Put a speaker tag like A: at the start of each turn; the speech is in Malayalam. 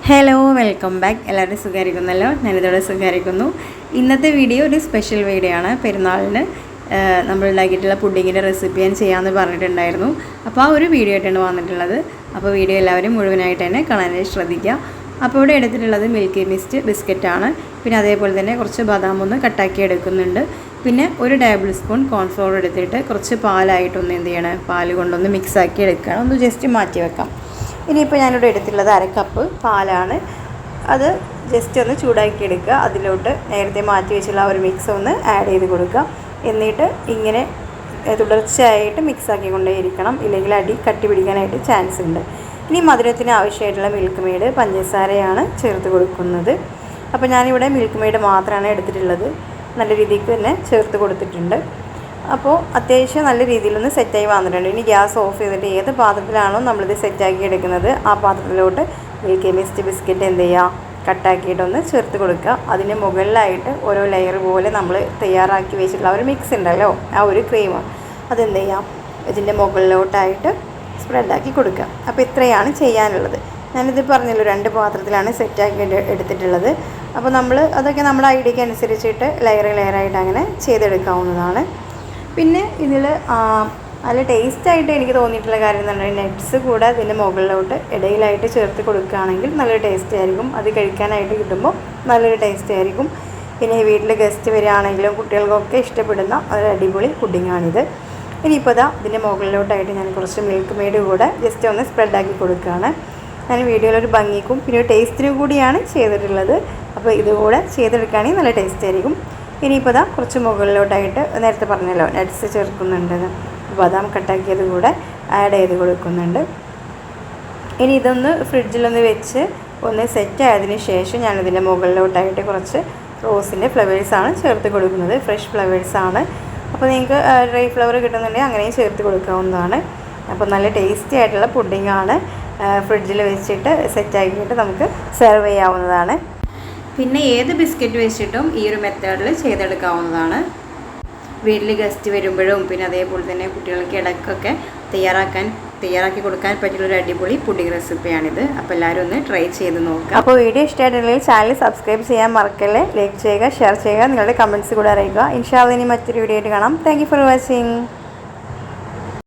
A: Hello welcome back. എല്ലാവരും സുഖമായിരിക്കുന്നല്ലോ. ഞാനിതോടെ സുഖമായിരിക്കുന്നു. ഇന്നത്തെ വീഡിയോ ഒരു സ്പെഷ്യൽ വീഡിയോ ആണ്. പെരുന്നാളിന് നമ്മൾ ഉണ്ടാക്കിയിട്ടുള്ള പുഡിങ്ങിൻ്റെ റെസിപ്പി ഞാൻ ചെയ്യാമെന്ന് പറഞ്ഞിട്ടുണ്ടായിരുന്നു. അപ്പോൾ ആ ഒരു വീഡിയോ ആയിട്ടാണ് വന്നിട്ടുള്ളത്. അപ്പോൾ വീഡിയോ എല്ലാവരും മുഴുവനായിട്ട് തന്നെ കാണാനായിട്ട് ശ്രദ്ധിക്കുക. അപ്പോൾ ഇവിടെ എടുത്തിട്ടുള്ളത് മിൽക്കി മിസ്റ്റ് ബിസ്ക്കറ്റാണ്. പിന്നെ അതേപോലെ തന്നെ കുറച്ച് ബദാം ഒന്ന് കട്ടാക്കി എടുക്കുന്നുണ്ട്. പിന്നെ ഒരു ടേബിൾ സ്പൂൺ കോൺഫ്ലോർ എടുത്തിട്ട് കുറച്ച് പാലായിട്ടൊന്ന് എന്ത് ചെയ്യണം, പാൽ കൊണ്ടൊന്ന് മിക്സാക്കി എടുക്കണം. ഒന്ന് ജസ്റ്റ് മാറ്റി വെക്കാം. ഇനിയിപ്പോൾ ഞാനിവിടെ എടുത്തിട്ടുള്ളത് 1/2 കപ്പ് പാലാണ്. അത് ജസ്റ്റ് ഒന്ന് ചൂടാക്കി എടുക്കുക. അതിലോട്ട് നേരത്തെ മാറ്റി വെച്ചുള്ള ആ ഒരു മിക്സ് ഒന്ന് ആഡ് ചെയ്ത് കൊടുക്കുക. എന്നിട്ട് ഇങ്ങനെ തുടർച്ചയായിട്ട് മിക്സാക്കി കൊണ്ടേയിരിക്കണം, ഇല്ലെങ്കിൽ അടി കട്ടി പിടിക്കാനായിട്ട് ചാൻസ് ഉണ്ട്. ഇനി മധുരത്തിന് ആവശ്യമായിട്ടുള്ള മിൽക്ക് മെയ്ഡ് പഞ്ചസാരയാണ് ചേർത്ത് കൊടുക്കുന്നത്. അപ്പോൾ ഞാനിവിടെ മിൽക്ക് മെയ്ഡ് മാത്രമാണ് എടുത്തിട്ടുള്ളത്. നല്ല രീതിക്ക് തന്നെ ചേർത്ത് കൊടുത്തിട്ടുണ്ട്. അപ്പോൾ അത്യാവശ്യം നല്ല രീതിയിലൊന്ന് സെറ്റായി വന്നിട്ടുണ്ട്. ഇനി ഗ്യാസ് ഓഫ് ചെയ്തിട്ട് ഏത് പാത്രത്തിലാണോ നമ്മളിത് സെറ്റാക്കി എടുക്കുന്നത് ആ പാത്രത്തിലോട്ട് മിൽക്കി മിസ്റ്റ് ബിസ്ക്കറ്റ് എന്ത് ചെയ്യുക, കട്ടാക്കിയിട്ടൊന്ന് ചേർത്ത് കൊടുക്കുക. അതിന് മുകളിലായിട്ട് ഓരോ ലെയർ പോലെ നമ്മൾ തയ്യാറാക്കി വെച്ചിട്ടുള്ള ഒരു മിക്സ് ഉണ്ടല്ലോ, ആ ഒരു ക്രീം, അതെന്ത് ചെയ്യാം, ഇതിൻ്റെ മുകളിലോട്ടായിട്ട് സ്പ്രെഡാക്കി കൊടുക്കുക. അപ്പോൾ ഇത്രയാണ് ചെയ്യാനുള്ളത്. ഞാനിത് പറഞ്ഞല്ലോ, 2 പാത്രത്തിലാണ് സെറ്റാക്കി എടുത്തിട്ടുള്ളത്. അപ്പോൾ അതൊക്കെ നമ്മുടെ ഐഡിയക്ക് അനുസരിച്ചിട്ട് ലെയറായിട്ട് അങ്ങനെ ചെയ്തെടുക്കാവുന്നതാണ്. പിന്നെ ഇതിൽ നല്ല ടേസ്റ്റായിട്ട് എനിക്ക് തോന്നിയിട്ടുള്ള കാര്യം എന്ന് പറഞ്ഞാൽ നട്ട്സ് കൂടെ അതിൻ്റെ മുകളിലോട്ട് ഇടയിലായിട്ട് ചേർത്ത് കൊടുക്കുകയാണെങ്കിൽ നല്ലൊരു ടേസ്റ്റ് ആയിരിക്കും. അത് കഴിക്കാനായിട്ട് കിട്ടുമ്പോൾ നല്ലൊരു ടേസ്റ്റ് ആയിരിക്കും. പിന്നെ വീട്ടിൽ ഗസ്റ്റ് വരികയാണെങ്കിലും കുട്ടികൾക്കൊക്കെ ഇഷ്ടപ്പെടുന്ന ഒരു അടിപൊളി പുഡിങ്ങാണിത്. ഇനിയിപ്പോൾ ഇതിൻ്റെ മുകളിലോട്ടായിട്ട് ഞാൻ കുറച്ച് മിൽക്ക് മെയ്ഡ് കൂടെ ജസ്റ്റ് ഒന്ന് സ്പ്രെഡാക്കി കൊടുക്കുകയാണ്. ഞാൻ വീഡിയോയിലൊരു ഭംഗിക്കും പിന്നെ ഒരു ടേസ്റ്റിനും കൂടിയാണ് ചെയ്തിട്ടുള്ളത്. അപ്പോൾ ഇതുകൂടെ ചെയ്തെടുക്കുകയാണെങ്കിൽ നല്ല ടേസ്റ്റ് ആയിരിക്കും. ഇനിയിപ്പോൾ കുറച്ച് മുകളിലോട്ടായിട്ട് നേരത്തെ പറഞ്ഞല്ലോ നട്ട്സ് ചേർക്കുന്നുണ്ട്, ബദാം കട്ടാക്കിയത് കൂടെ ആഡ് ചെയ്ത് കൊടുക്കുന്നുണ്ട്. ഇനി ഇതൊന്ന് ഫ്രിഡ്ജിലൊന്ന് വെച്ച് ഒന്ന് സെറ്റ് ആയതിന് ശേഷം ഞാനിതിൻ്റെ മുകളിലോട്ടായിട്ട് കുറച്ച് റോസിൻ്റെ ഫ്ലവേഴ്സാണ് ചേർത്ത് കൊടുക്കുന്നത്. ഫ്രഷ് ഫ്ലവേഴ്സാണ്. അപ്പോൾ നിങ്ങൾക്ക് ഡ്രൈ ഫ്ലവർ കിട്ടുന്നുണ്ടെങ്കിൽ അങ്ങനെയും ചേർത്ത് കൊടുക്കാവുന്നതാണ്. അപ്പോൾ നല്ല ടേസ്റ്റി ആയിട്ടുള്ള പുഡിങ്ങാണ്. ഫ്രിഡ്ജിൽ വെച്ചിട്ട് സെറ്റാക്കിയിട്ട് നമുക്ക് സെർവ് ചെയ്യാവുന്നതാണ്. പിന്നെ ഏത് ബിസ്ക്കറ്റ് വെച്ചിട്ടും ഈ ഒരു മെത്തേഡിൽ ചെയ്തെടുക്കാവുന്നതാണ്. വീട്ടിൽ ഗസ്റ്റ് വരുമ്പോഴും പിന്നെ അതേപോലെ തന്നെ കുട്ടികൾക്ക് ഇടയ്ക്കൊക്കെ തയ്യാറാക്കി കൊടുക്കാൻ പറ്റിയൊരു അടിപൊളി പുഡിംഗ് റെസിപ്പിയാണിത്. അപ്പോൾ എല്ലാവരും ഒന്ന് ട്രൈ ചെയ്ത് നോക്കുക. അപ്പോൾ വീഡിയോ ഇഷ്ടമായിട്ടുണ്ടെങ്കിൽ ചാനൽ സബ്സ്ക്രൈബ് ചെയ്യാൻ മറക്കല്ലേ. ലൈക്ക് ചെയ്യുക, ഷെയർ ചെയ്യുക, നിങ്ങളുടെ കമൻറ്റ്സ് കൂടെ അറിയിക്കുക. ഇൻഷാ അല്ലാഹ് ഇനി മറ്റൊരു വീഡിയോ ആയിട്ട് കാണാം. Thank you for watching.